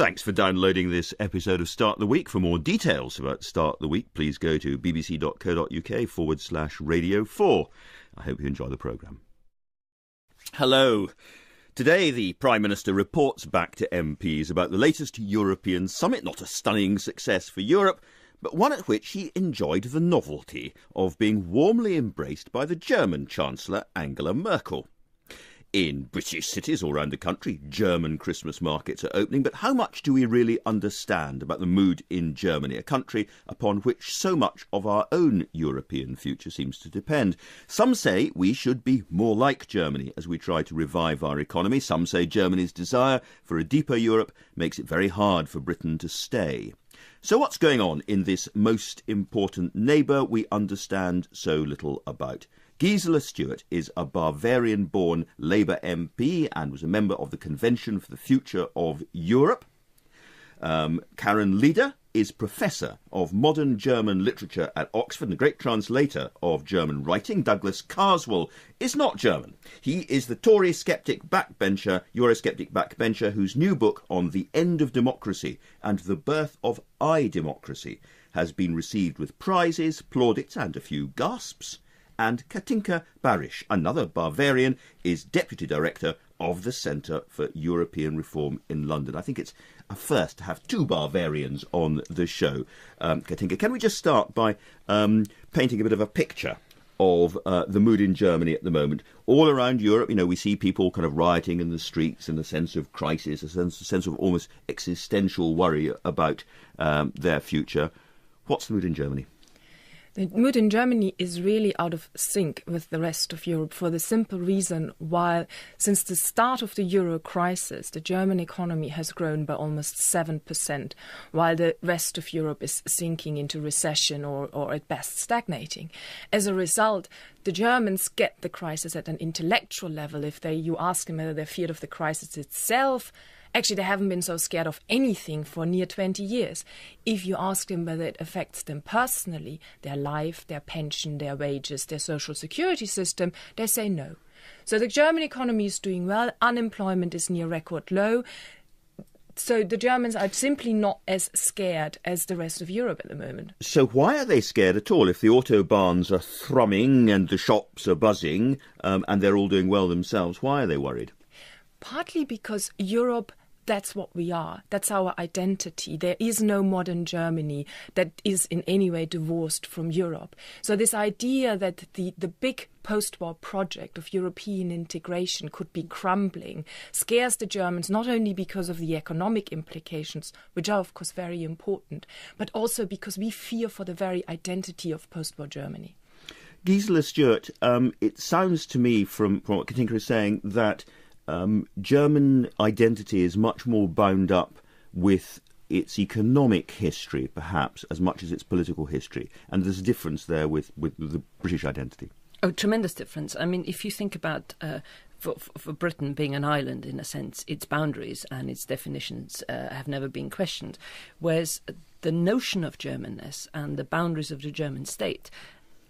Thanks for downloading this episode of Start the Week. For more details about Start the Week, please go to bbc.co.uk/Radio 4. I hope you enjoy the programme. Hello. Today, the Prime Minister reports back to MPs about the latest European summit, not a stunning success for Europe, but one at which he enjoyed the novelty of being warmly embraced by the German Chancellor Angela Merkel. In British cities all around the country, German Christmas markets are opening, but how much do we really understand about the mood in Germany, a country upon which so much of our own European future seems to depend? Some say we should be more like Germany as we try to revive our economy. Some say Germany's desire for a deeper Europe makes it very hard for Britain to stay. So what's going on in this most important neighbour we understand so little about? Gisela Stuart is a Bavarian-born Labour MP and was a member of the Convention for the Future of Europe. Karen Lieder is Professor of Modern German Literature at Oxford and a great translator of German writing. Douglas Carswell is not German. He is the Tory Eurosceptic backbencher whose new book on the end of democracy and the birth of I-democracy has been received with prizes, plaudits and a few gasps. And Katinka Barisch, another Bavarian, is Deputy Director of the Centre for European Reform in London. I think it's a first to have two Bavarians on the show. Katinka, can we just start by painting a bit of a picture of the mood in Germany at the moment? All around Europe, we see people kind of rioting in the streets and a sense of crisis, a sense of almost existential worry about their future. What's the mood in Germany? The mood in Germany is really out of sync with the rest of Europe for the simple reason while since the start of the euro crisis, the German economy has grown by almost 7%, while the rest of Europe is sinking into recession or at best stagnating. As a result, the Germans get the crisis at an intellectual level. If you ask them whether they're feared of the crisis itself, actually, they haven't been so scared of anything for near 20 years. If you ask them whether it affects them personally, their life, their pension, their wages, their social security system, they say no. So the German economy is doing well. Unemployment is near record low. So the Germans are simply not as scared as the rest of Europe at the moment. So why are they scared at all? If the autobahns are thrumming and the shops are buzzing and they're all doing well themselves, why are they worried? Partly because Europe, that's what we are. That's our identity. There is no modern Germany that is in any way divorced from Europe. So this idea that the big post-war project of European integration could be crumbling scares the Germans not only because of the economic implications, which are of course very important, but also because we fear for the very identity of post-war Germany. Gisela Stuart, it sounds to me from what Katinka is saying that German identity is much more bound up with its economic history, perhaps, as much as its political history. And there's a difference there with the British identity. Oh, tremendous difference. I mean, if you think about for Britain being an island, in a sense, its boundaries and its definitions have never been questioned, whereas the notion of Germanness and the boundaries of the German state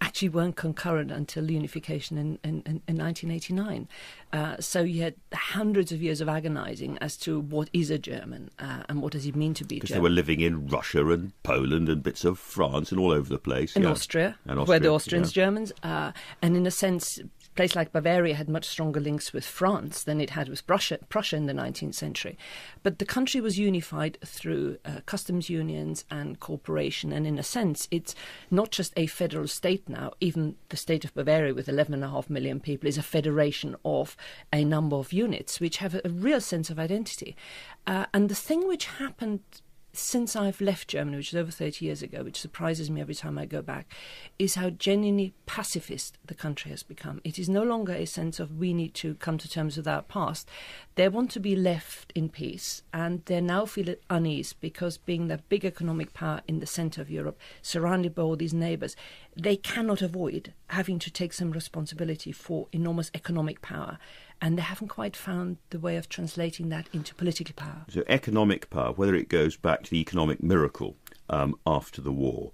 actually weren't concurrent until unification in 1989. So you had hundreds of years of agonising as to what is a German and what does it mean to be German. Because they were living in Russia and Poland and bits of France and all over the place. And Austria, where the Austrians, Germans. And in a sense, a place like Bavaria had much stronger links with France than it had with Prussia in the 19th century. But the country was unified through customs unions and cooperation. And in a sense, it's not just a federal state now. Even the state of Bavaria with 11.5 million people is a federation of a number of units which have a real sense of identity. And the thing which happened since I've left Germany, which is over 30 years ago, which surprises me every time I go back, is how genuinely pacifist the country has become. It is no longer a sense of we need to come to terms with our past. They want to be left in peace, and they now feel at unease because being the big economic power in the centre of Europe, surrounded by all these neighbours, they cannot avoid having to take some responsibility for enormous economic power. And they haven't quite found the way of translating that into political power. So economic power, whether it goes back to the economic miracle after the war,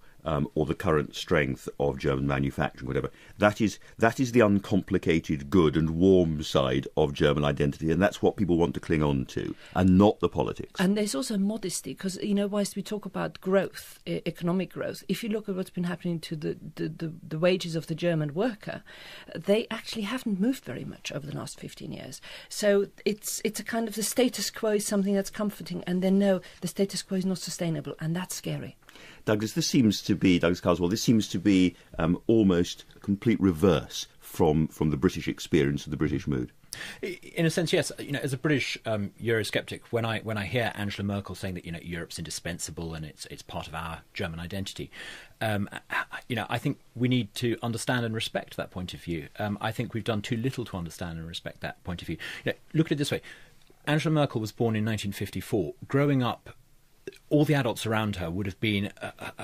or the current strength of German manufacturing, whatever. That is the uncomplicated, good and warm side of German identity, and that's what people want to cling on to, and not the politics. And there's also modesty, because, you know, whilst we talk about growth, economic growth, if you look at what's been happening to the wages of the German worker, they actually haven't moved very much over the last 15 years. So it's a kind of, the status quo is something that's comforting, and then no, the status quo is not sustainable, and that's scary. Douglas Carswell, this seems to be almost a complete reverse from the British experience and the British mood. In a sense, yes. You know, as a British Eurosceptic, when I hear Angela Merkel saying that, you know, Europe's indispensable and it's part of our German identity, you know, I think we need to understand and respect that point of view. I think we've done too little to understand and respect that point of view. You know, look at it this way: Angela Merkel was born in 1954. Growing up, all the adults around her would have been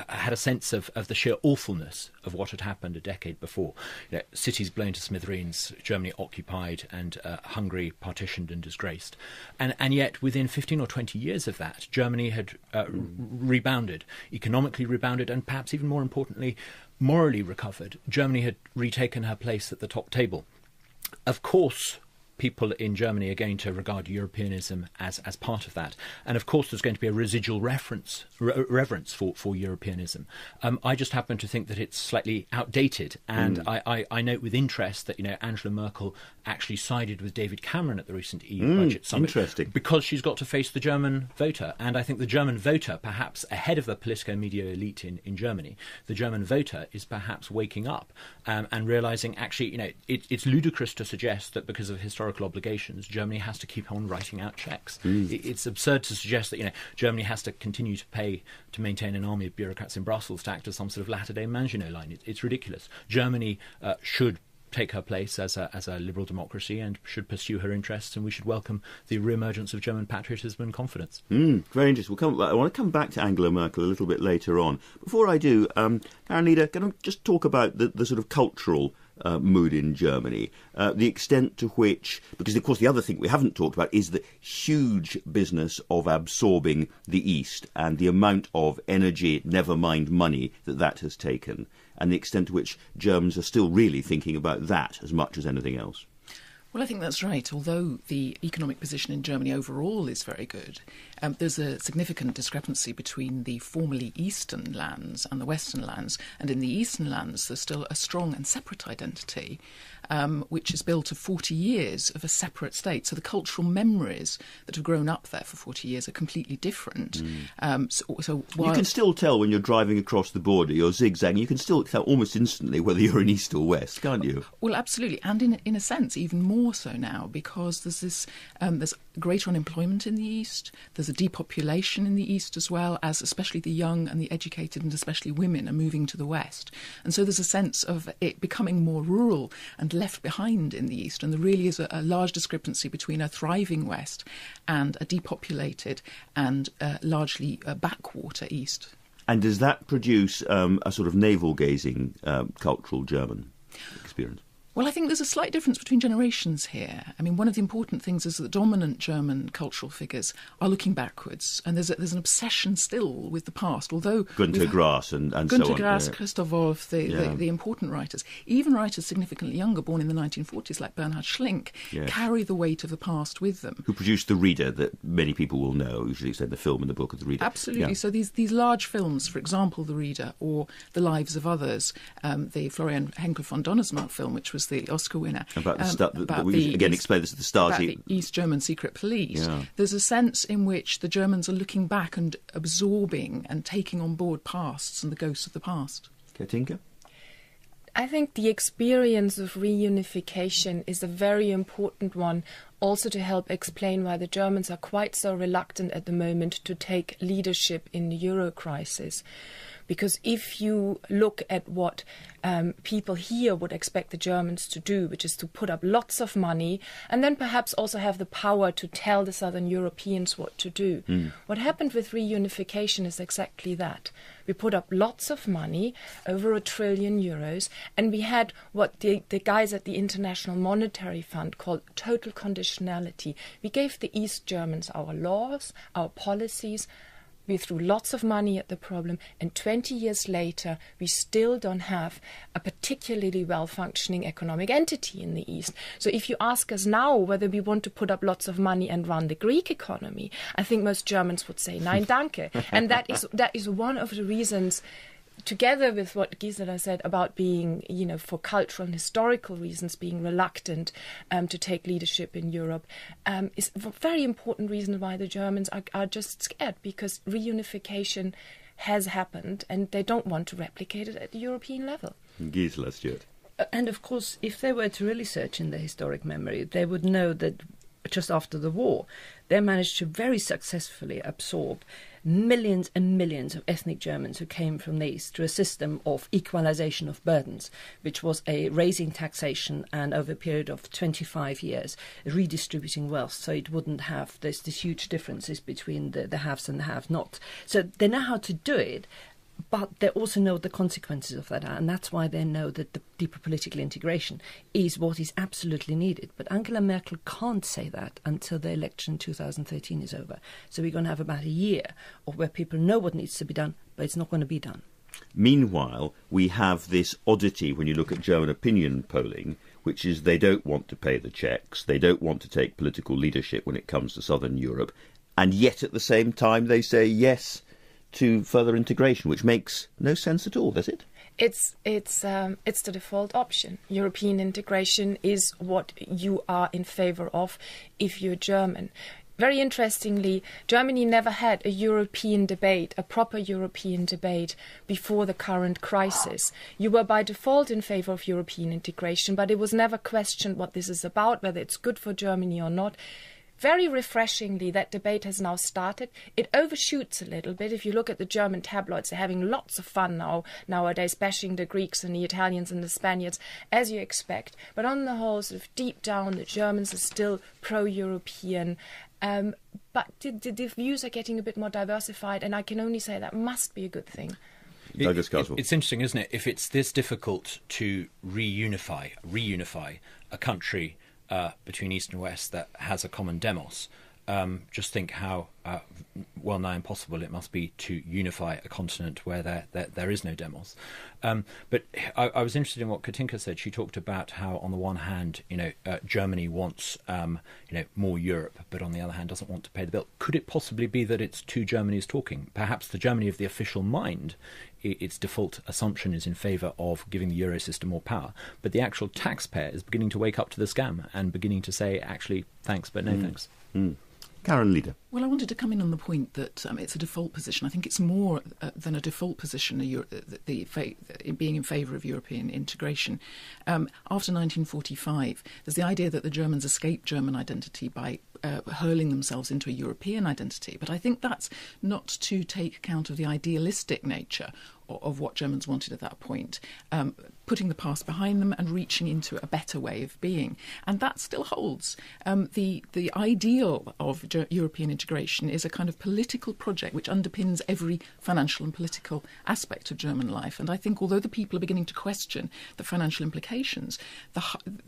had a sense of the sheer awfulness of what had happened a decade before. You know, cities blown to smithereens, Germany occupied, and Hungary partitioned and disgraced. And yet, within 15 or 20 years of that, Germany had rebounded, economically rebounded, and perhaps even more importantly, morally recovered. Germany had retaken her place at the top table. Of course, people in Germany are going to regard Europeanism as part of that. And of course, there's going to be a residual reverence for Europeanism. I just happen to think that it's slightly outdated. And I note with interest that, you know, Angela Merkel actually sided with David Cameron at the recent EU budget summit. Interesting. Because she's got to face the German voter. And I think the German voter, perhaps ahead of the politico-media elite in Germany, the German voter is perhaps waking up and realising, actually, you know, it's ludicrous to suggest that because of historical obligations, Germany has to keep on writing out checks. It's absurd to suggest that, you know, Germany has to continue to pay to maintain an army of bureaucrats in Brussels to act as some sort of latter-day Maginot Line. It's ridiculous. Germany should take her place as a liberal democracy and should pursue her interests, and we should welcome the re-emergence of German patriotism and confidence. Very interesting. I want to come back to Angela Merkel a little bit later on. Before I do, Aaron, can I just talk about the sort of cultural mood in Germany, the extent to which, because of course the other thing we haven't talked about is the huge business of absorbing the East and the amount of energy, never mind money, that has taken, and the extent to which Germans are still really thinking about that as much as anything else. Well, I think that's right. Although the economic position in Germany overall is very good, there's a significant discrepancy between the formerly eastern lands and the western lands. And in the eastern lands, there's still a strong and separate identity, which is built of 40 years of a separate state. So the cultural memories that have grown up there for 40 years are completely different. So while you can still tell when you're driving across the border, you're zigzagging, you can still tell almost instantly whether you're in east or west, can't you? Well, absolutely. And in a sense, even more so now, because there's this there's greater unemployment in the east. There's a depopulation in the east as well, as especially the young and the educated and especially women are moving to the west. And so there's a sense of it becoming more rural and left behind in the east. And there really is a large discrepancy between a thriving west and a depopulated and largely backwater east. And does that produce a sort of navel-gazing cultural German experience? Well, I think there's a slight difference between generations here. I mean, one of the important things is that dominant German cultural figures are looking backwards, and there's an obsession still with the past. Although Günter Grass and so on. Günter Grass, Christoph Wolff, the important writers, even writers significantly younger, born in the 1940s, like Bernhard Schlink, carry the weight of the past with them. Who produced The Reader, that many people will know, usually say the film and the book of The Reader. Absolutely. Yeah. So these large films, for example, The Reader or The Lives of Others, the Florian Henkel von Donnersmarck film, which was the Oscar winner. About the stuff that we again explain this at the start. About the East German secret police. Yeah. There's a sense in which the Germans are looking back and absorbing and taking on board pasts and the ghosts of the past. Katinka? I think the experience of reunification is a very important one, also to help explain why the Germans are quite so reluctant at the moment to take leadership in the Euro crisis. Because if you look at what people here would expect the Germans to do, which is to put up lots of money and then perhaps also have the power to tell the Southern Europeans what to do. What happened with reunification is exactly that. We put up lots of money, over €1 trillion, and we had what the guys at the International Monetary Fund called total conditionality. We gave the East Germans our laws, our policies, we threw lots of money at the problem, and 20 years later, we still don't have a particularly well-functioning economic entity in the East. So if you ask us now whether we want to put up lots of money and run the Greek economy, I think most Germans would say, nein, danke. And that is one of the reasons, together with what Gisela said about being, for cultural and historical reasons, being reluctant to take leadership in Europe, is a very important reason why the Germans are just scared, because reunification has happened and they don't want to replicate it at the European level. Gisela, Stuart. And of course, if they were to really search in their historic memory, they would know that just after the war, they managed to very successfully absorb millions and millions of ethnic Germans who came from the East through a system of equalization of burdens, which was a raising taxation and over a period of 25 years redistributing wealth, so it wouldn't have this huge differences between the haves and the have-nots. So they know how to do it, but they also know the consequences of that, and that's why they know that the deeper political integration is what is absolutely needed. But Angela Merkel can't say that until the election in 2013 is over. So we're going to have about a year of where people know what needs to be done, but it's not going to be done. Meanwhile, we have this oddity when you look at German opinion polling, which is they don't want to pay the Czechs, they don't want to take political leadership when it comes to southern Europe, and yet at the same time they say yes to further integration, which makes no sense at all, does it? It's the default option. European integration is what you are in favour of if you're German. Very interestingly, Germany never had a European debate, a proper European debate, before the current crisis. You were by default in favour of European integration, but it was never questioned what this is about, whether it's good for Germany or not. Very refreshingly, that debate has now started. It overshoots a little bit. If you look at the German tabloids, they're having lots of fun nowadays, bashing the Greeks and the Italians and the Spaniards, as you expect. But on the whole, sort of deep down, the Germans are still pro-European. But the views are getting a bit more diversified, and I can only say that must be a good thing. It's interesting, isn't it? If it's this difficult to reunify a country between East and West that has a common demos, just think how well nigh impossible it must be to unify a continent where there is no demos. But I was interested in what Katinka said. She talked about how, on the one hand, Germany wants more Europe, but on the other hand doesn't want to pay the bill. Could it possibly be that it's two Germanys talking? Perhaps the Germany of the official mind, its default assumption is in favour of giving the euro system more power, but the actual taxpayer is beginning to wake up to the scam and beginning to say, actually, thanks, but no thanks. Karen Lieder. Well, I wanted to come in on the point that it's a default position. I think it's more than a default position, being in favour of European integration. After 1945, there's the idea that the Germans escaped German identity by hurling themselves into a European identity. But I think that's not to take account of the idealistic nature of what Germans wanted at that point, putting the past behind them and reaching into a better way of being. And that still holds. The ideal of European integration is a kind of political project which underpins every financial and political aspect of German life. And I think although the people are beginning to question the financial implications,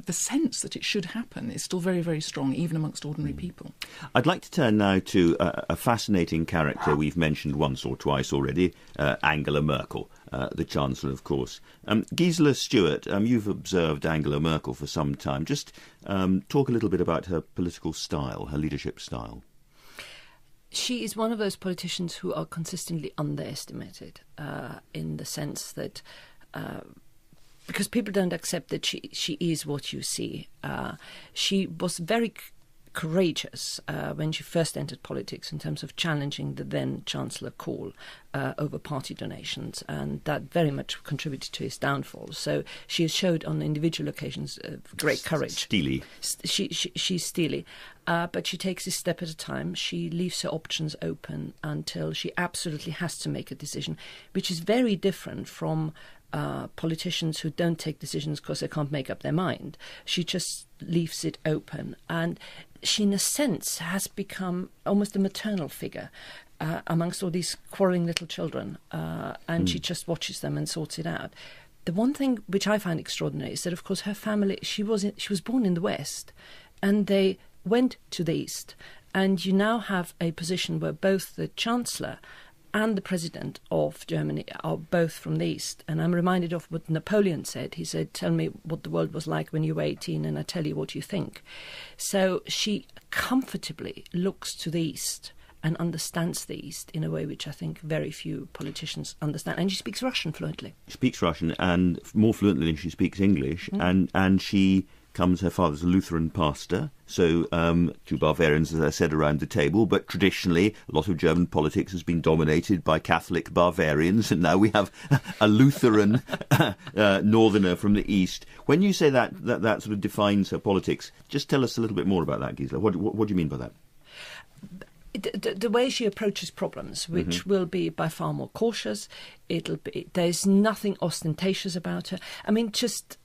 the sense that it should happen is still very, very strong, even amongst ordinary people. I'd like to turn now to a fascinating character we've mentioned once or twice already, Angela Merkel, the Chancellor, of course. Gisela Stuart, you've observed Angela Merkel for some time. Just talk a little bit about her political style, her leadership style. She is one of those politicians who are consistently underestimated in the sense that because people don't accept that she is what you see. She was very courageous when she first entered politics in terms of challenging the then Chancellor Kohl over party donations, and that very much contributed to his downfall. So she has showed on individual occasions great courage. Steely. She's steely, but she takes this step at a time. She leaves her options open until she absolutely has to make a decision, which is very different from politicians who don't take decisions because they can't make up their mind. She just leaves it open, and she in a sense has become almost a maternal figure amongst all these quarrelling little children, and she just watches them and sorts it out. The one thing which I find extraordinary is that, of course, her family, she was born in the West and they went to the East, and you now have a position where both the Chancellor and the president of Germany are both from the East. And I'm reminded of what Napoleon said. He said, "Tell me what the world was like when you were 18 and I tell you what you think." So she comfortably looks to the East and understands the East in a way which I think very few politicians understand. And she speaks Russian fluently. She speaks Russian, and more fluently than she speaks English, and she her father's a Lutheran pastor, so two Bavarians, as I said, around the table, but traditionally a lot of German politics has been dominated by Catholic Bavarians, and now we have a Lutheran northerner from the East. When you say that sort of defines her politics, just tell us a little bit more about that, Gisela. What do you mean by that? The way she approaches problems, which will be by far more cautious, there's nothing ostentatious about her. I mean, just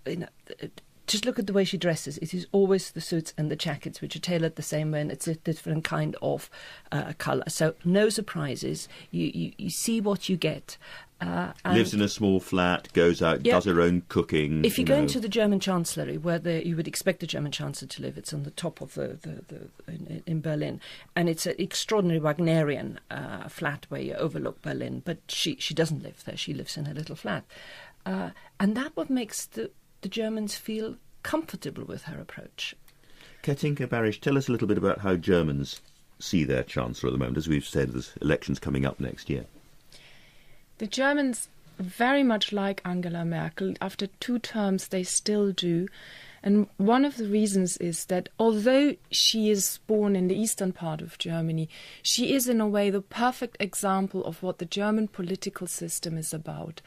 look at the way she dresses. It is always the suits and the jackets, which are tailored the same way, and it's a different kind of colour. So no surprises. You see what you get. Lives in a small flat, goes out, does her own cooking. If you go into the German Chancellery, where you would expect the German Chancellor to live, it's on the top of in Berlin, and it's an extraordinary Wagnerian flat where you overlook Berlin. But she doesn't live there; she lives in a little flat, and that what makes the Germans feel comfortable with her approach. Katinka Barish, tell us a little bit about how Germans see their Chancellor at the moment. As we've said, there's elections coming up next year. The Germans, very much like Angela Merkel, after 2 terms they still do. And one of the reasons is that although she is born in the eastern part of Germany, she is in a way the perfect example of what the German political system is about.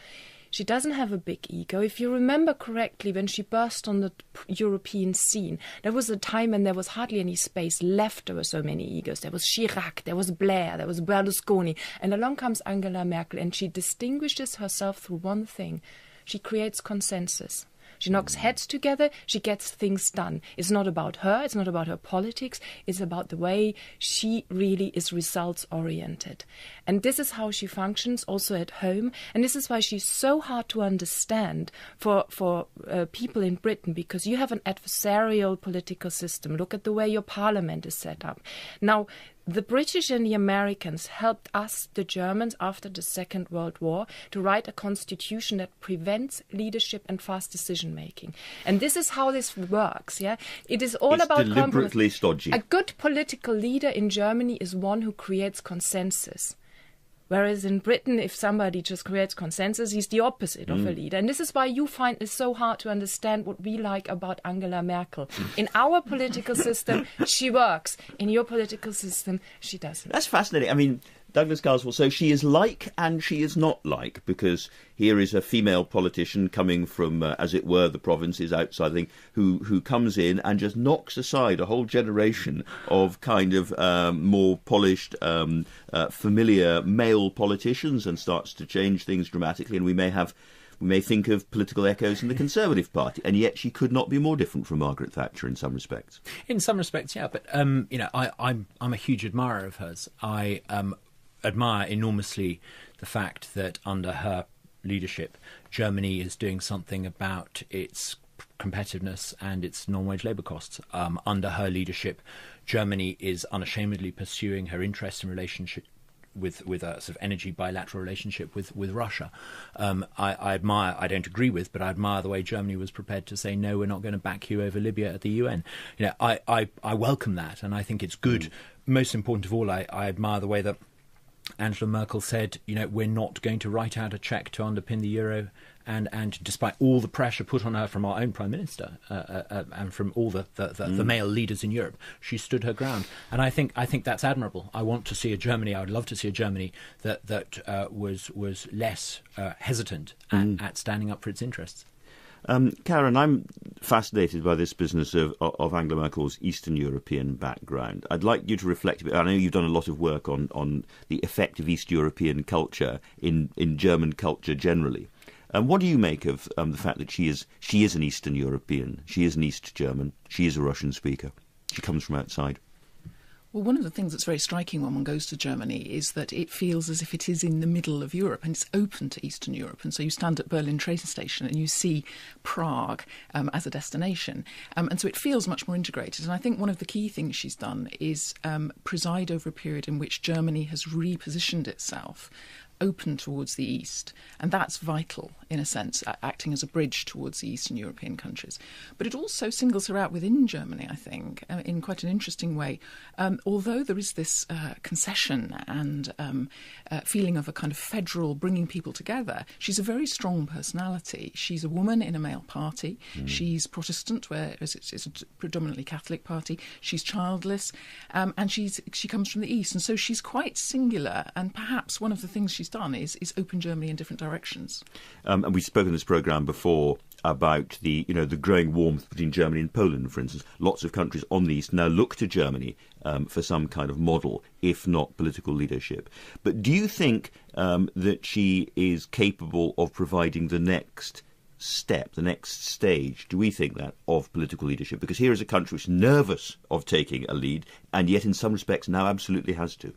She doesn't have a big ego. If you remember correctly, when she burst on the European scene, there was a time when there was hardly any space left. There were so many egos. There was Chirac, there was Blair, there was Berlusconi. And along comes Angela Merkel, and she distinguishes herself through one thing. She creates consensus. She knocks heads together, she gets things done. It's not about her, it's not about her politics, it's about the way she really is results-oriented. And this is how she functions also at home, and this is why she's so hard to understand for people in Britain, because you have an adversarial political system. Look at the way your parliament is set up. Now, the British and the Americans helped us, the Germans, after the Second World War, to write a constitution that prevents leadership and fast decision-making. And this is how this works, yeah? It is all about deliberately stodgy. A good political leader in Germany is one who creates consensus. Whereas in Britain, if somebody just creates consensus, he's the opposite of a leader. And this is why you find it so hard to understand what we like about Angela Merkel. In our political system, she works. In your political system, she doesn't. That's fascinating. I mean, Douglas Carswell, so she is like and she is not like, because here is a female politician coming from, as it were, the provinces outside, I think, who comes in and just knocks aside a whole generation of kind of more polished, familiar male politicians and starts to change things dramatically. And we may think of political echoes in the Conservative Party, and yet she could not be more different from Margaret Thatcher in some respects. In some respects, yeah. But I'm a huge admirer of hers. I admire enormously the fact that under her leadership, Germany is doing something about its competitiveness and its non-wage labour costs. Under her leadership, Germany is unashamedly pursuing her interests in relationship with a sort of energy bilateral relationship with Russia. I admire, I don't agree with, but I admire the way Germany was prepared to say, no, we're not going to back you over Libya at the UN. You know, I welcome that, and I think it's good. Most important of all, I admire the way that Angela Merkel said, you know, we're not going to write out a cheque to underpin the euro, and despite all the pressure put on her from our own Prime Minister and from all the male leaders in Europe, she stood her ground. And I think that's admirable. I want to see a Germany, I would love to see a Germany that was less hesitant at standing up for its interests. Karen, I'm fascinated by this business of Angela Merkel's Eastern European background. I'd like you to reflect a bit. I know you've done a lot of work on the effect of East European culture in German culture generally. What do you make of the fact that she is an Eastern European, she is an East German, she is a Russian speaker, she comes from outside? Well, one of the things that's very striking when one goes to Germany is that it feels as if it is in the middle of Europe and it's open to Eastern Europe. And so you stand at Berlin train station and you see Prague as a destination. And so it feels much more integrated. And I think one of the key things she's done is preside over a period in which Germany has repositioned itself open towards the East. And that's vital, in a sense, acting as a bridge towards the Eastern European countries. But it also singles her out within Germany, I think, in quite an interesting way. Although there is this concession and feeling of a kind of federal bringing people together, she's a very strong personality. She's a woman in a male party. She's Protestant, whereas it's a predominantly Catholic party. She's childless, and she comes from the East. And so she's quite singular. And perhaps one of the things she's done is open Germany in different directions. And we've spoken in this programme before about the growing warmth between Germany and Poland, for instance. Lots of countries on the East now look to Germany for some kind of model, if not political leadership. But do you think that she is capable of providing the next step, the next stage, do we think that, of political leadership? Because here is a country which is nervous of taking a lead, and yet in some respects now absolutely has to.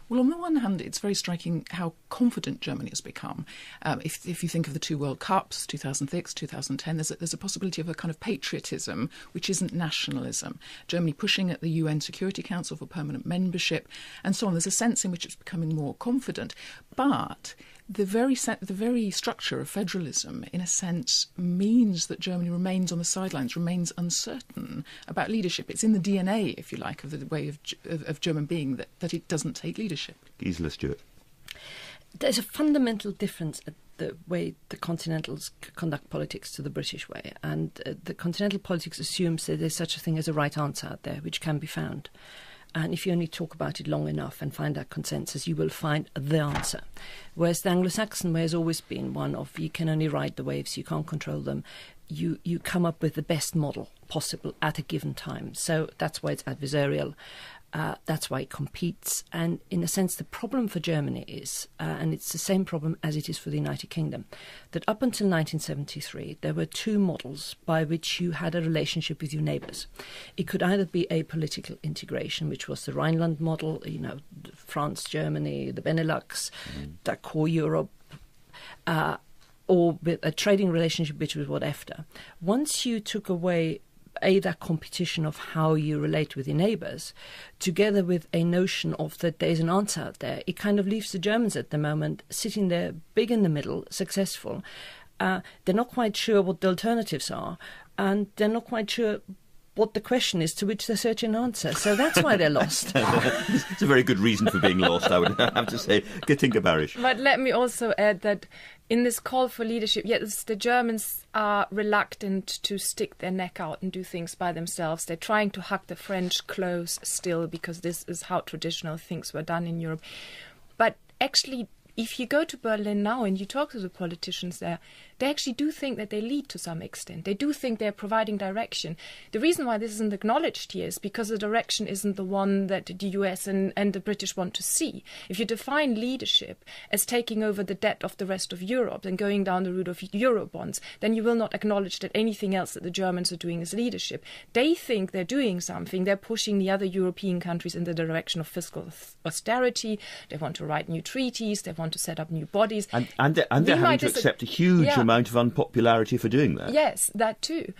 Well, on the one hand, it's very striking how confident Germany has become. If you think of the two World Cups, 2006, 2010, there's a possibility of a kind of patriotism which isn't nationalism. Germany pushing at the UN Security Council for permanent membership and so on. There's a sense in which it's becoming more confident. But the very structure of federalism, in a sense, means that Germany remains on the sidelines, remains uncertain about leadership. It's in the DNA, if you like, of the way of German being that it doesn't take leadership. Gisela Stewart. There's a fundamental difference at the way the Continentals conduct politics to the British way. And the Continental politics assumes that there's such a thing as a right answer out there, which can be found. And if you only talk about it long enough and find that consensus, you will find the answer. Whereas the Anglo-Saxon way has always been one of you can only ride the waves, you can't control them. You come up with the best model possible at a given time. So that's why it's adversarial. That's why it competes. And in a sense, the problem for Germany is, and it's the same problem as it is for the United Kingdom, that up until 1973, there were two models by which you had a relationship with your neighbours. It could either be a political integration, which was the Rhineland model, France, Germany, the Benelux, the core Europe, or with a trading relationship, which was what EFTA. Once you took away that competition of how you relate with your neighbours, together with a notion of that there's an answer out there, it kind of leaves the Germans at the moment sitting there big in the middle, successful. They're not quite sure what the alternatives are, and they're not quite sure what the question is to which they're searching an answer. So that's why they're lost. It's a very good reason for being lost, I would have to say. Katinka Barish. But let me also add that in this call for leadership, yes, the Germans are reluctant to stick their neck out and do things by themselves. They're trying to hug the French close still, because this is how traditional things were done in Europe. But actually, if you go to Berlin now and you talk to the politicians there, they actually do think that they lead to some extent. They do think they're providing direction. The reason why this isn't acknowledged here is because the direction isn't the one that the US and the British want to see. If you define leadership as taking over the debt of the rest of Europe and going down the route of Eurobonds, then you will not acknowledge that anything else that the Germans are doing is leadership. They think they're doing something. They're pushing the other European countries in the direction of fiscal austerity. They want to write new treaties. They want to set up new bodies. And they're having to accept a huge amount of unpopularity for doing that. Yes, that too.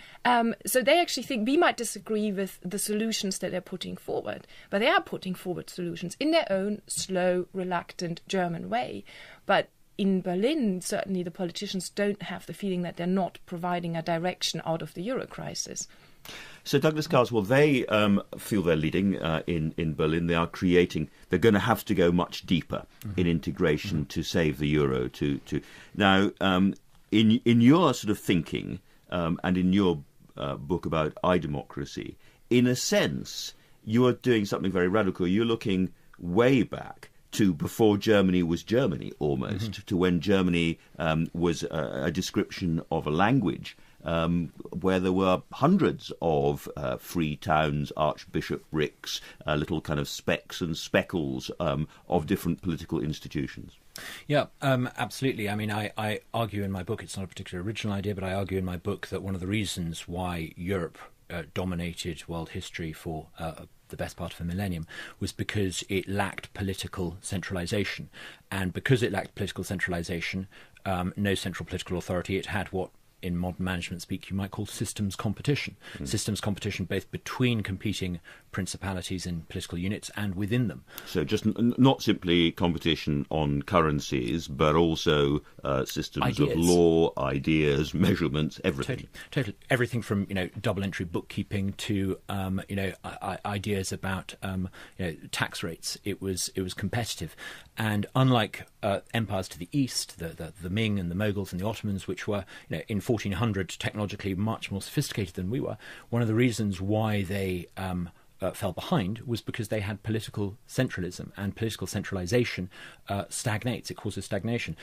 So they actually think we might disagree with the solutions that they're putting forward, but they are putting forward solutions in their own slow, reluctant German way. But in Berlin, certainly the politicians don't have the feeling that they're not providing a direction out of the Euro crisis. So Douglas Carswell, they feel they're leading in Berlin. They are creating. They're going to have to go much deeper in integration to save the euro. Now, in your sort of thinking and in your book about iDemocracy, in a sense, you are doing something very radical. You're looking way back to before Germany was Germany, almost, to when Germany was a description of a language. Where there were hundreds of free towns, archbishoprics, little kind of specks and speckles of different political institutions. Yeah, absolutely. I mean, I argue in my book, it's not a particularly original idea, but I argue in my book that one of the reasons why Europe dominated world history for the best part of a millennium was because it lacked political centralisation. And because it lacked political centralisation, no central political authority, it had what in modern management speak you might call systems competition. Systems competition both between competing principalities in political units and within them. So just not simply competition on currencies, but also systems ideas. of law, ideas, measurements, everything. Totally. Everything from double entry bookkeeping to ideas about tax rates. It was competitive, and unlike empires to the east, the Ming and the Mughals and the Ottomans, which were in 1400 technologically much more sophisticated than we were, one of the reasons why they fell behind was because they had political centralism, and political centralisation stagnates. It causes stagnation.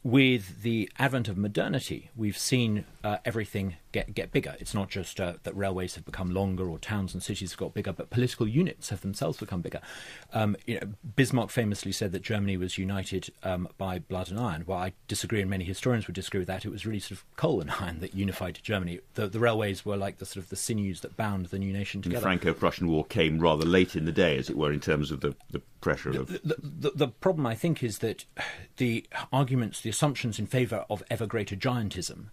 With the advent of modernity, we've seen everything get bigger. It's not just that railways have become longer or towns and cities have got bigger, but political units have themselves become bigger. Bismarck famously said that Germany was united by blood and iron. Well, I disagree, and many historians would disagree with that. It was really sort of coal and iron that unified Germany. The railways were like the sort of the sinews that bound the new nation together. The Franco-Prussian War came rather late in the day, as it were, in terms of the pressure of... The problem, I think, is that the arguments, the assumptions in favour of ever greater giantism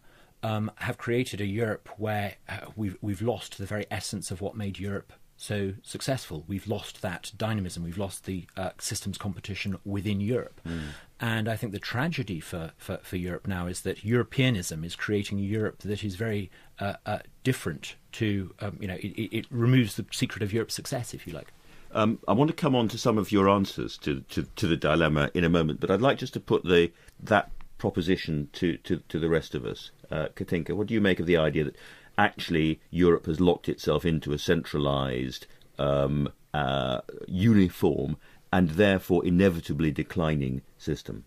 have created a Europe where we've lost the very essence of what made Europe so successful. We've lost that dynamism. We've lost the systems competition within Europe. And I think the tragedy for Europe now is that Europeanism is creating a Europe that is very different to, it removes the secret of Europe's success, if you like. I want to come on to some of your answers to the dilemma in a moment, but I'd like just to put that proposition to the rest of us. Katinka, what do you make of the idea that actually Europe has locked itself into a centralised, uniform, and therefore inevitably declining system?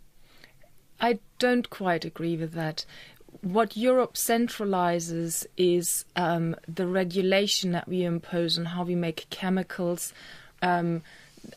I don't quite agree with that. What Europe centralises is the regulation that we impose on how we make chemicals,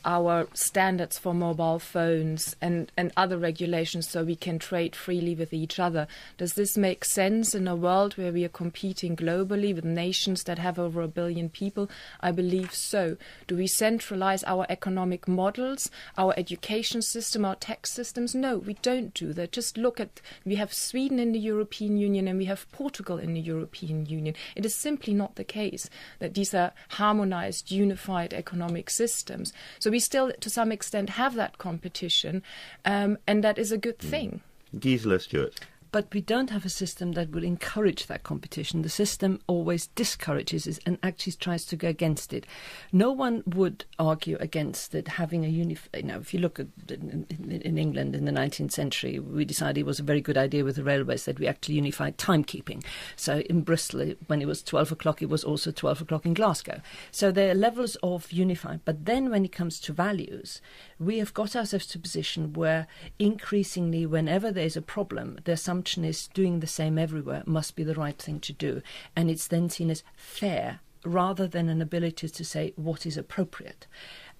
our standards for mobile phones and other regulations so we can trade freely with each other. Does this make sense in a world where we are competing globally with nations that have over 1 billion people? I believe so. Do we centralize our economic models, our education system, our tax systems? No, we don't do that. Just look at, we have Sweden in the European Union and we have Portugal in the European Union. It is simply not the case that these are harmonized, unified economic systems. So we still, to some extent, have that competition, and that is a good thing. Gisela Stewart. But we don't have a system that would encourage that competition. The system always discourages it and actually tries to go against it. No one would argue against it having a if you look at in England in the 19th century, we decided it was a very good idea with the railways that we actually unified timekeeping. So in Bristol, when it was 12 o'clock, it was also 12 o'clock in Glasgow. So there are levels of unified. But then when it comes to values, we have got ourselves to a position where increasingly, whenever there's a problem, the assumption is doing the same everywhere must be the right thing to do. And it's then seen as fair rather than an ability to say what is appropriate.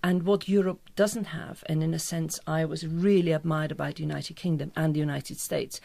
And what Europe doesn't have, and in a sense I was really admired about the United Kingdom and the United States,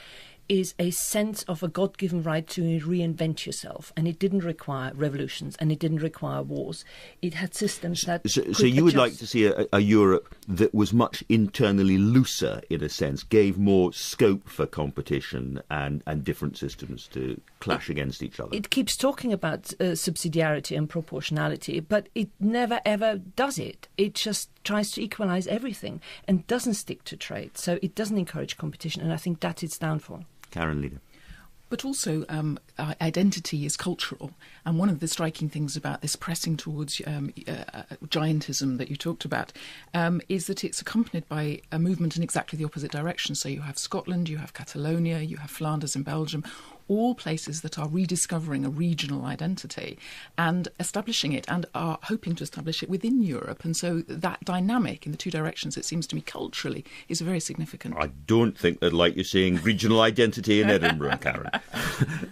is a sense of a God-given right to reinvent yourself. And it didn't require revolutions and it didn't require wars. It had systems that So you would like to see a Europe that was much internally looser, in a sense, gave more scope for competition and different systems to clash against each other? It keeps talking about subsidiarity and proportionality, but it never ever does it. It just tries to equalise everything and doesn't stick to trade. So it doesn't encourage competition, and I think that's its downfall. Karen Leader. But also, identity is cultural. And one of the striking things about this pressing towards giantism that you talked about is that it's accompanied by a movement in exactly the opposite direction. So you have Scotland, you have Catalonia, you have Flanders in Belgium, all places that are rediscovering a regional identity and establishing it and are hoping to establish it within Europe. And so that dynamic in the two directions, it seems to me culturally, is very significant. I don't think they'd like you seeing regional identity in Edinburgh, Karen.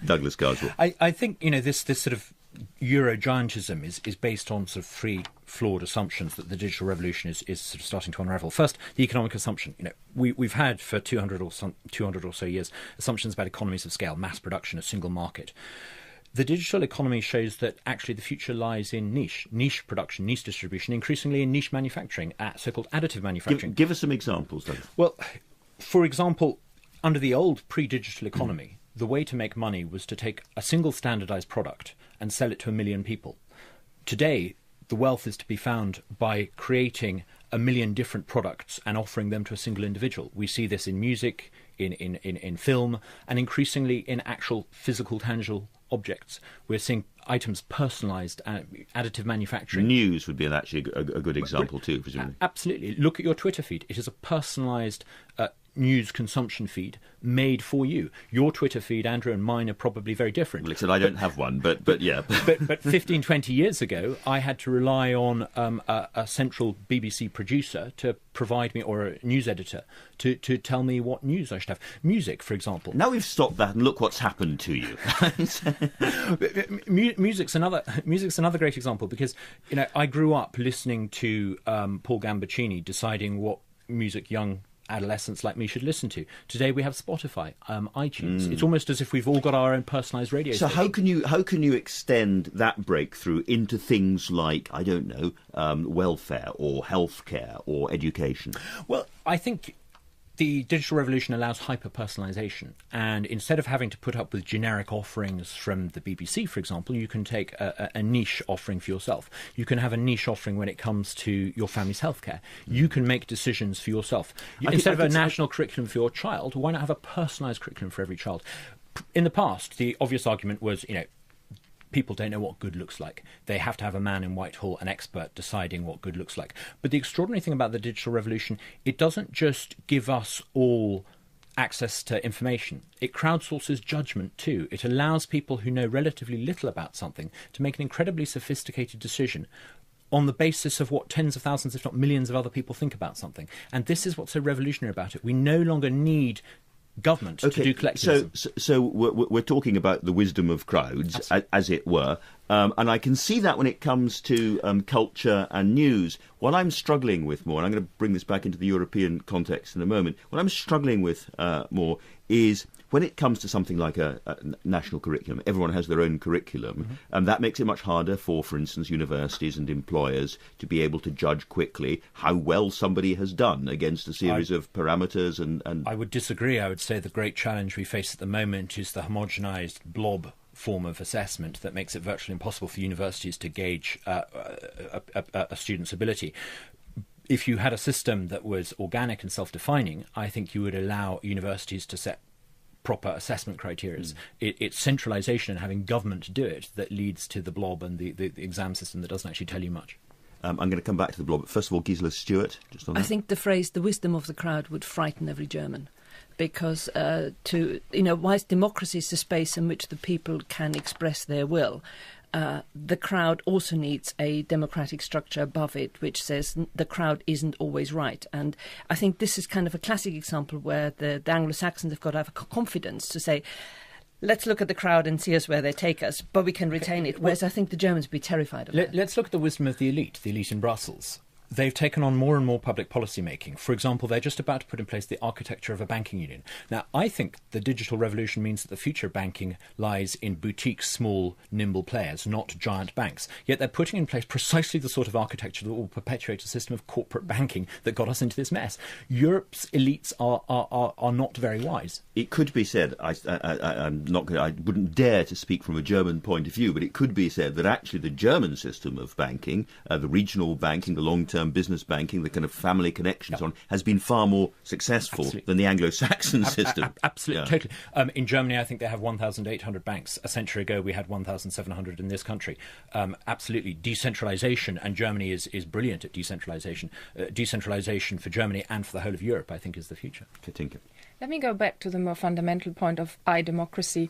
Douglas Carswell. I think, this sort of Euro-giantism is based on sort of three flawed assumptions that the digital revolution is sort of starting to unravel. First, the economic assumption. We've had for 200 or so years assumptions about economies of scale, mass production, a single market. the digital economy shows that actually the future lies in niche production, niche distribution, increasingly in niche manufacturing, so-called additive manufacturing. Give us some examples, then. Well, for example, under the old pre-digital economy, the way to make money was to take a single standardized product and sell it to 1 million people. Today, the wealth is to be found by creating 1 million different products and offering them to a single individual. We see this in music, in film, and increasingly in actual physical, tangible objects. We're seeing items personalised, additive manufacturing. News would be actually a good example too, presumably. Absolutely. Look at your Twitter feed. It is a personalised news consumption feed made for you. Your Twitter feed, Andrew, and mine are probably very different. Well, except I don't have one, but yeah. but 15, 20 years ago, I had to rely on a central BBC producer to provide me, or a news editor, to tell me what news I should have. Music, for example. Now we've stopped that, and look what's happened to you. Music's another great example, because I grew up listening to Paul Gambaccini deciding what music young adolescents like me should listen to. Today we have Spotify, iTunes. It's almost as if we've all got our own personalised radio So station. how can you extend that breakthrough into things like, I don't know, welfare or healthcare or education? Well, I think the digital revolution allows hyper-personalisation, and instead of having to put up with generic offerings from the BBC, for example, you can take a niche offering for yourself. You can have a niche offering when it comes to your family's healthcare. You can make decisions for yourself. Instead of a national curriculum for your child, why not have a personalised curriculum for every child? In the past, the obvious argument was, people don't know what good looks like. They have to have a man in Whitehall, an expert, deciding what good looks like. But the extraordinary thing about the digital revolution, it doesn't just give us all access to information. It crowdsources judgment too. It allows people who know relatively little about something to make an incredibly sophisticated decision on the basis of what tens of thousands, if not millions, of other people think about something. And this is what's so revolutionary about it. We no longer need government to do collectivism. So we're talking about the wisdom of crowds, as it were, and I can see that when it comes to culture and news. What I'm struggling with more, and I'm going to bring this back into the European context in a moment, what I'm struggling with more is when it comes to something like a national curriculum. Everyone has their own curriculum, and that makes it much harder for instance, universities and employers to be able to judge quickly how well somebody has done against a series of parameters. And I would disagree. I would say the great challenge we face at the moment is the homogenised blob form of assessment that makes it virtually impossible for universities to gauge a student's ability. If you had a system that was organic and self-defining, I think you would allow universities to set proper assessment criteria. It's centralisation and having government do it that leads to the blob and the exam system that doesn't actually tell you much. I'm going to come back to the blob, but first of all, Gisela Stewart, just on that. I think the phrase "the wisdom of the crowd" would frighten every German, because whilst democracy is the space in which the people can express their will, the crowd also needs a democratic structure above it, which says the crowd isn't always right. And I think this is kind of a classic example where the Anglo-Saxons have got to have confidence to say, let's look at the crowd and see us where they take us, but we can retain it. Whereas I think the Germans would be terrified of that. Let's look at the wisdom of the elite in Brussels. They've taken on more and more public policy making. For example, they're just about to put in place the architecture of a banking union. Now, I think the digital revolution means that the future of banking lies in boutique, small, nimble players, not giant banks. Yet they're putting in place precisely the sort of architecture that will perpetuate a system of corporate banking that got us into this mess. Europe's elites are not very wise. It could be said, I wouldn't dare to speak from a German point of view, but it could be said that actually the German system of banking, the regional banking, the long-term business banking, the kind of family connections on, has been far more successful than the Anglo-Saxon system. Absolutely, totally. In Germany, I think they have 1,800 banks. A century ago, we had 1,700 in this country. Absolutely, decentralisation, and Germany is brilliant at decentralisation. Decentralisation for Germany and for the whole of Europe, I think, is the future. Katinka. Let me go back to the more fundamental point of I-democracy.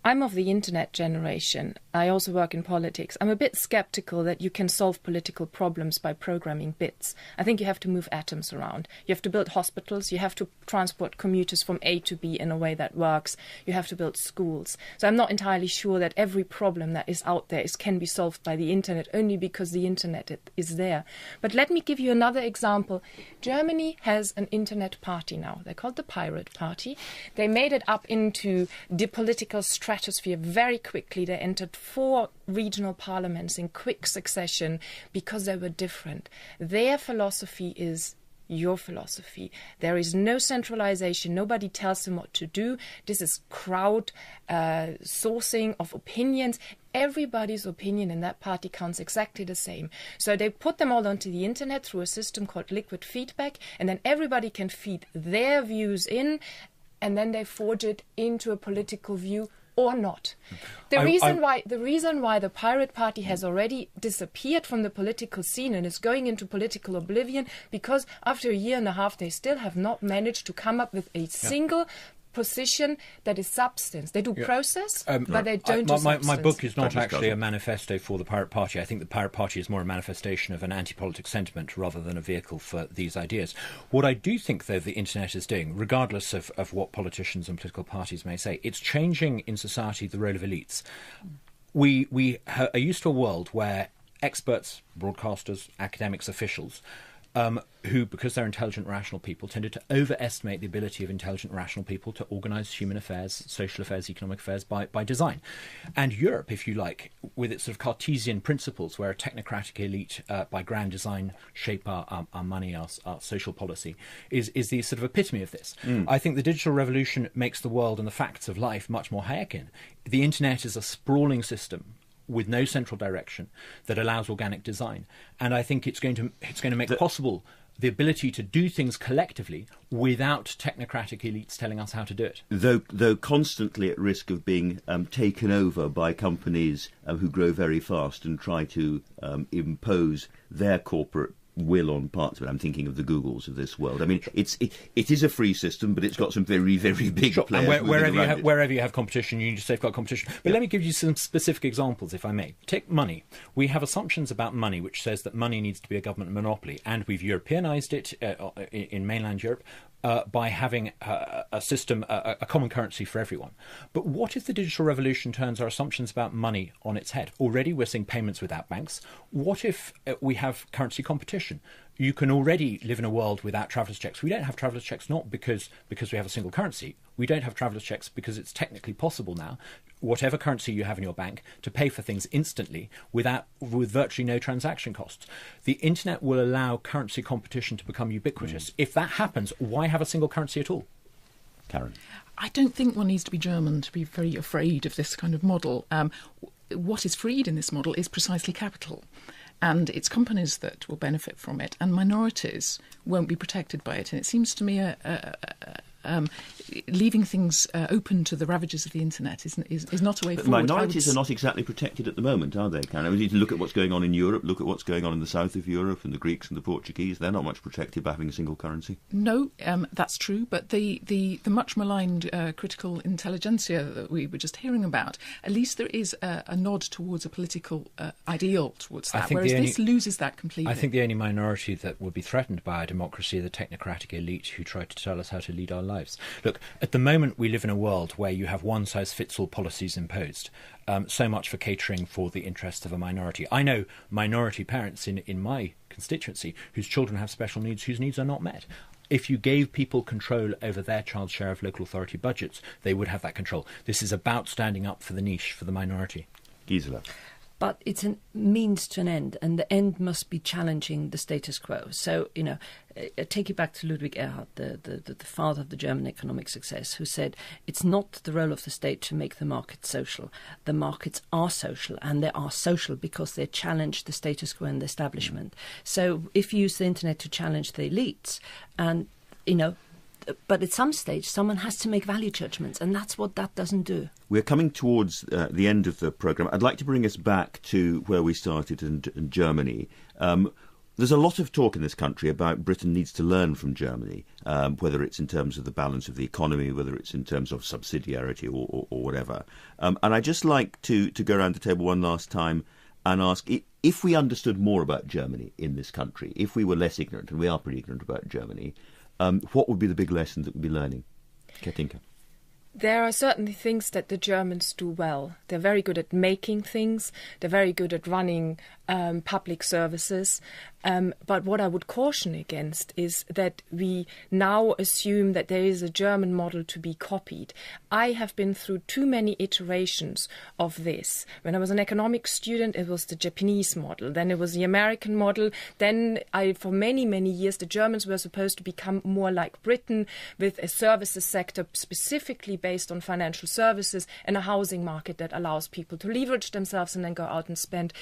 I'm of the internet generation. I also work in politics. I'm a bit skeptical that you can solve political problems by programming bits. I think you have to move atoms around. You have to build hospitals. You have to transport commuters from A to B in a way that works. You have to build schools. So I'm not entirely sure that every problem that is out there can be solved by the internet, only because the internet is there. But let me give you another example. Germany has an internet party now. They're called the Pirate Party. They made it up into the political strategy stratosphere very quickly. They entered 4 regional parliaments in quick succession because they were different. Their philosophy is your philosophy. There is no centralization. Nobody tells them what to do. This is crowd sourcing of opinions. Everybody's opinion in that party counts exactly the same. So they put them all onto the internet through a system called liquid feedback, and then everybody can feed their views in, and then they forge it into a political view or not. The reason why the Pirate Party has already disappeared from the political scene and is going into political oblivion, because after a year and a half they still have not managed to come up with a single position that is substance. They do process, but they don't do substance. My book is not actually a manifesto for the Pirate Party. I think the Pirate Party is more a manifestation of an anti-politics sentiment rather than a vehicle for these ideas. What I do think, though, the internet is doing, regardless of what politicians and political parties may say, it's changing in society the role of elites. We are used to a world where experts, broadcasters, academics, officials, who, because they're intelligent, rational people, tended to overestimate the ability of intelligent, rational people to organise human affairs, social affairs, economic affairs by design. And Europe, if you like, with its sort of Cartesian principles, where a technocratic elite, by grand design, shape our money, our social policy, is the sort of epitome of this. I think the digital revolution makes the world and the facts of life much more Hayekian. The internet is a sprawling system with no central direction that allows organic design, and I think it's going to make possible the ability to do things collectively without technocratic elites telling us how to do it. Though constantly at risk of being taken over by companies who grow very fast and try to impose their corporate will on parts of it. I'm thinking of the Googles of this world. I mean, it is a free system, but it's got some very, very big players. And wherever you have competition, you need to safeguard competition. But let me give you some specific examples, if I may. Take money. We have assumptions about money, which says that money needs to be a government monopoly, and we've Europeanized it in mainland Europe by having a system, a common currency for everyone. But what if the digital revolution turns our assumptions about money on its head? Already we're seeing payments without banks. What if we have currency competition? You can already live in a world without traveller's checks. We don't have traveller's checks not because we have a single currency. We don't have traveller's checks because it's technically possible now, whatever currency you have in your bank, to pay for things instantly with virtually no transaction costs. The internet will allow currency competition to become ubiquitous. If that happens, why have a single currency at all? Karen? I don't think one needs to be German to be very afraid of this kind of model. What is freed in this model is precisely capital. And it's companies that will benefit from it, and minorities won't be protected by it. And it seems to me leaving things open to the ravages of the internet is not a way forward. Minorities are not exactly protected at the moment, are they, Karen? We need to look at what's going on in Europe, look at what's going on in the south of Europe, and the Greeks and the Portuguese. They're not much protected by having a single currency. No, that's true. But the much maligned critical intelligentsia that we were just hearing about, at least there is a nod towards a political ideal towards that, whereas this loses that completely. I think the only minority that would be threatened by our democracy are the technocratic elite who try to tell us how to lead our lives. Look, at the moment we live in a world where you have one-size-fits-all policies imposed, so much for catering for the interests of a minority. I know minority parents in my constituency whose children have special needs, whose needs are not met. If you gave people control over their child's share of local authority budgets, they would have that control. This is about standing up for the niche, for the minority. Gisela? But it's a means to an end, and the end must be challenging the status quo. So, take you back to Ludwig Erhard, the father of the German economic success, who said it's not the role of the state to make the market social. The markets are social, and they are social because they challenge the status quo and the establishment. So if you use the internet to challenge the elites, and, but at some stage, someone has to make value judgments, and that's what that doesn't do. We're coming towards the end of the programme. I'd like to bring us back to where we started in Germany. There's a lot of talk in this country about Britain needs to learn from Germany, whether it's in terms of the balance of the economy, whether it's in terms of subsidiarity or whatever. And I'd just like to go around the table one last time and ask, if we understood more about Germany in this country, if we were less ignorant, and we are pretty ignorant about Germany, what would be the big lesson that we'd be learning? Katinka? There are certainly things that the Germans do well. They're very good at making things. They're very good at running public services. But what I would caution against is that we now assume that there is a German model to be copied. I have been through too many iterations of this. When I was an economics student, it was the Japanese model. Then it was the American model. Then for many, many years, the Germans were supposed to become more like Britain, with a services sector specifically based on financial services and a housing market that allows people to leverage themselves and then go out and spend.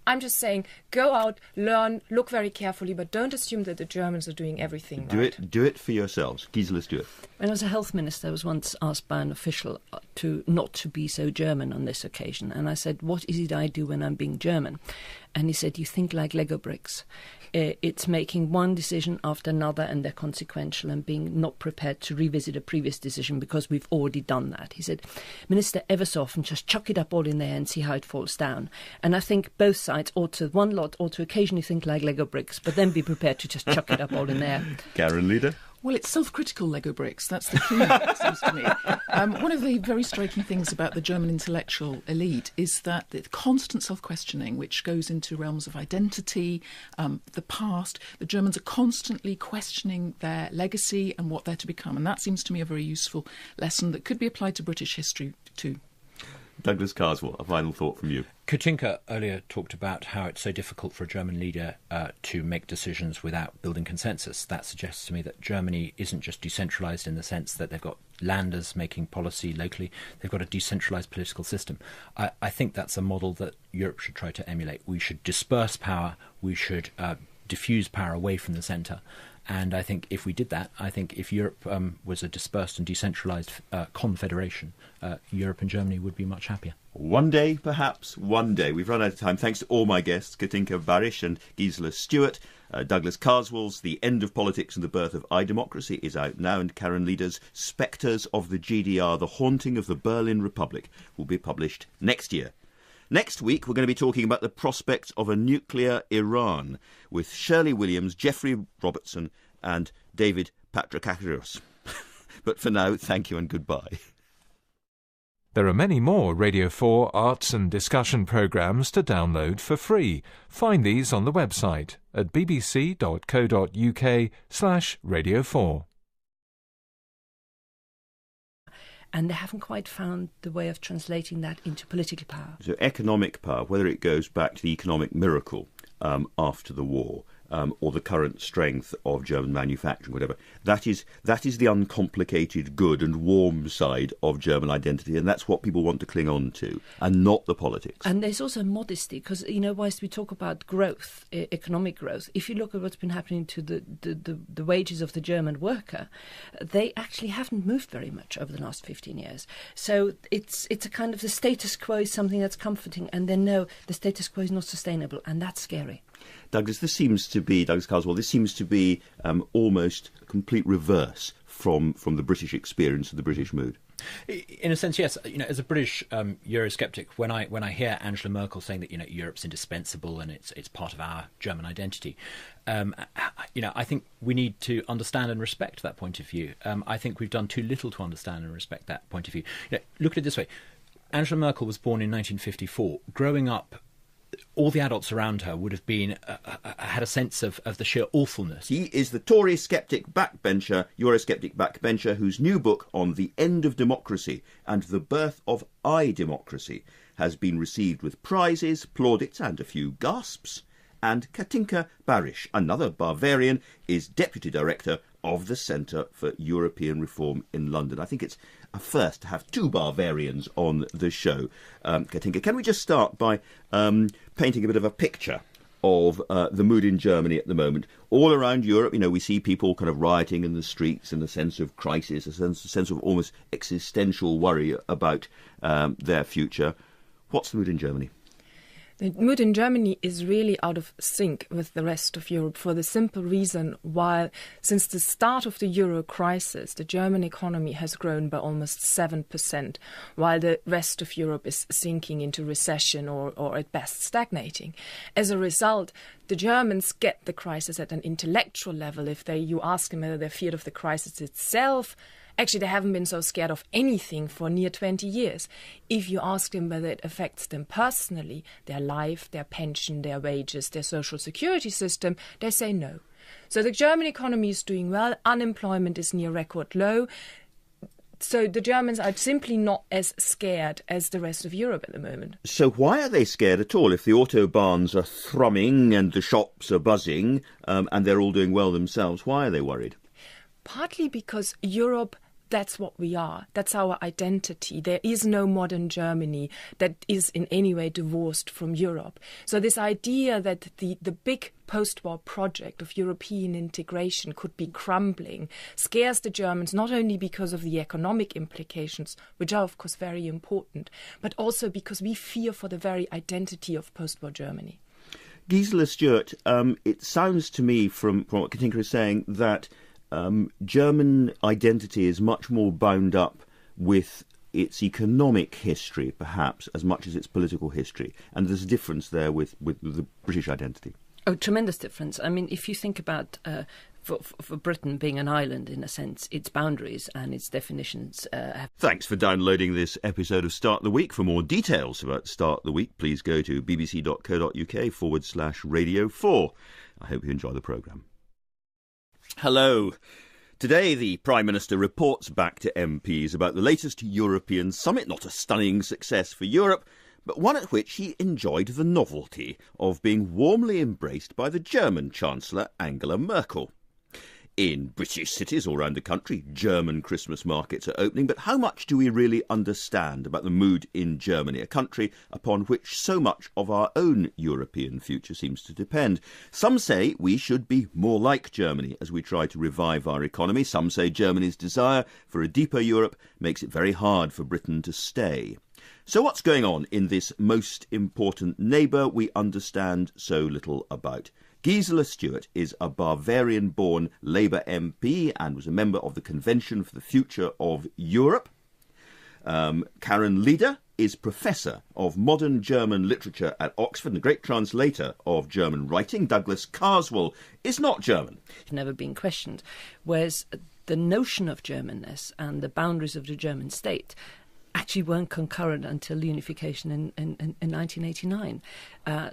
I'm just saying, go out, learn, look very carefully, but don't assume that the Germans are doing everything right. Do it for yourselves. Gisela Stewart. When I was a health minister, I was once asked by an official not to be so German on this occasion. And I said, what is it I do when I'm being German? And he said, you think like Lego bricks. It's making one decision after another, and they're consequential, and being not prepared to revisit a previous decision because we've already done that. He said, Minister, ever so often just chuck it up all in there and see how it falls down. And I think both sides ought to occasionally think like Lego bricks, but then be prepared to just chuck it up all in there. Karen Leader. Well, it's self-critical Lego bricks. That's the key, it seems to me. One of the very striking things about the German intellectual elite is that the constant self-questioning, which goes into realms of identity, the past, the Germans are constantly questioning their legacy and what they're to become. And that seems to me a very useful lesson that could be applied to British history too. Douglas Carswell, a final thought from you. Katinka earlier talked about how it's so difficult for a German leader to make decisions without building consensus. That suggests to me that Germany isn't just decentralised in the sense that they've got landers making policy locally. They've got a decentralised political system. I think that's a model that Europe should try to emulate. We should disperse power. We should diffuse power away from the centre. And I think if we did that, I think if Europe was a dispersed and decentralised confederation, Europe and Germany would be much happier. One day, perhaps, one day. We've run out of time. Thanks to all my guests, Katinka Barish and Gisela Stewart. Douglas Carswell's The End of Politics and the Birth of iDemocracy is out now, and Karen Leader's Spectres of the GDR, The Haunting of the Berlin Republic will be published next year. Next week, we're going to be talking about the prospects of a nuclear Iran with Shirley Williams, Geoffrey Robertson and David Patrikakiros. But for now, thank you and goodbye. There are many more Radio 4 arts and discussion programmes to download for free. Find these on the website at bbc.co.uk/Radio 4. And they haven't quite found the way of translating that into political power. So economic power, whether it goes back to the economic miracle after the war, or the current strength of German manufacturing, whatever, that is the uncomplicated, good and warm side of German identity, and that's what people want to cling on to, and not the politics. And there's also modesty, because, whilst we talk about growth, economic growth, if you look at what's been happening to the wages of the German worker, they actually haven't moved very much over the last 15 years. So it's a kind of, the status quo is something that's comforting, and then no, the status quo is not sustainable, and that's scary. Douglas Carswell, this seems to be almost a complete reverse from the British experience and the British mood. In a sense, yes. As a British Eurosceptic, when I hear Angela Merkel saying that Europe's indispensable and it's part of our German identity, I think we need to understand and respect that point of view. I think we've done too little to understand and respect that point of view. Look at it this way: Angela Merkel was born in 1954. Growing up, all the adults around her would have been had a sense of the sheer awfulness. He is the Tory Eurosceptic backbencher, whose new book on the end of democracy and the birth of iDemocracy has been received with prizes, plaudits and a few gasps. And Katinka Barish, another Bavarian, is Deputy Director of the Centre for European Reform in London. I think it's a first to have two Bavarians on the show. Katinka, can we just start by painting a bit of a picture of the mood in Germany at the moment? All around Europe, we see people kind of rioting in the streets and a sense of crisis, a sense of almost existential worry about their future. What's the mood in Germany? The mood in Germany is really out of sync with the rest of Europe for the simple reason while since the start of the euro crisis, the German economy has grown by almost 7%, while the rest of Europe is sinking into recession or at best stagnating. As a result, the Germans get the crisis at an intellectual level. If you ask them whether they're feared of the crisis itself, Actually, they haven't been so scared of anything for near 20 years. If you ask them whether it affects them personally, their life, their pension, their wages, their social security system, they say no. So the German economy is doing well, unemployment is near record low. So the Germans are simply not as scared as the rest of Europe at the moment. So why are they scared at all if the autobahns are thrumming and the shops are buzzing and they're all doing well themselves? Why are they worried? Partly because Europe, that's what we are. That's our identity. There is no modern Germany that is in any way divorced from Europe. So this idea that the big post-war project of European integration could be crumbling scares the Germans, not only because of the economic implications, which are of course very important, but also because we fear for the very identity of post-war Germany. Gisela Stuart, it sounds to me from what Katinka is saying that German identity is much more bound up with its economic history, perhaps, as much as its political history. And there's a difference there with the British identity. Oh, tremendous difference. I mean, if you think about for Britain being an island, in a sense, its boundaries and its definitions Thanks for downloading this episode of Start the Week. For more details about Start the Week, please go to bbc.co.uk/Radio 4. I hope you enjoy the programme. Hello. Today, the Prime Minister reports back to MPs about the latest European summit, not a stunning success for Europe, but one at which he enjoyed the novelty of being warmly embraced by the German Chancellor Angela Merkel. In British cities all around the country, German Christmas markets are opening, but how much do we really understand about the mood in Germany, a country upon which so much of our own European future seems to depend? Some say we should be more like Germany as we try to revive our economy. Some say Germany's desire for a deeper Europe makes it very hard for Britain to stay. So what's going on in this most important neighbour we understand so little about? Gisela Stuart is a Bavarian-born Labour MP and was a member of the Convention for the Future of Europe. Karen Lieder is Professor of Modern German Literature at Oxford and a great translator of German writing. Douglas Carswell is not German. It's never been questioned, whereas the notion of Germanness and the boundaries of the German state actually weren't concurrent until the unification in 1989.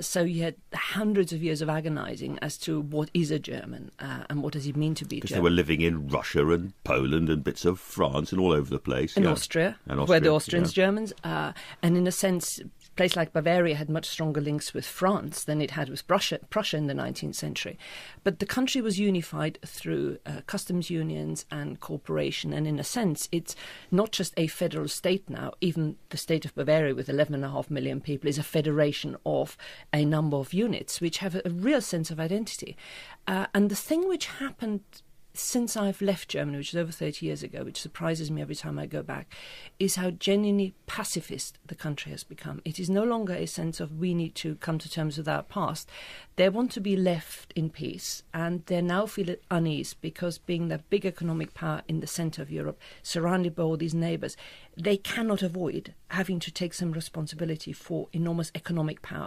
So you had hundreds of years of agonising as to what is a German and what does it mean to be German. Because they were living in Russia and Poland and bits of France and all over the place. And Austria, where the Austrians, Germans. And in a sense, a place like Bavaria had much stronger links with France than it had with Prussia in the 19th century. But the country was unified through customs unions and cooperation. And in a sense, it's not just a federal state now. Even the state of Bavaria, with 11.5 million people, is a federation of a number of units which have a real sense of identity. And the thing which happened since I've left Germany, which is over 30 years ago, which surprises me every time I go back, is how genuinely pacifist the country has become. It is no longer a sense of we need to come to terms with our past. They want to be left in peace, and they now feel at unease because being the big economic power in the centre of Europe, surrounded by all these neighbours, they cannot avoid having to take some responsibility for enormous economic power.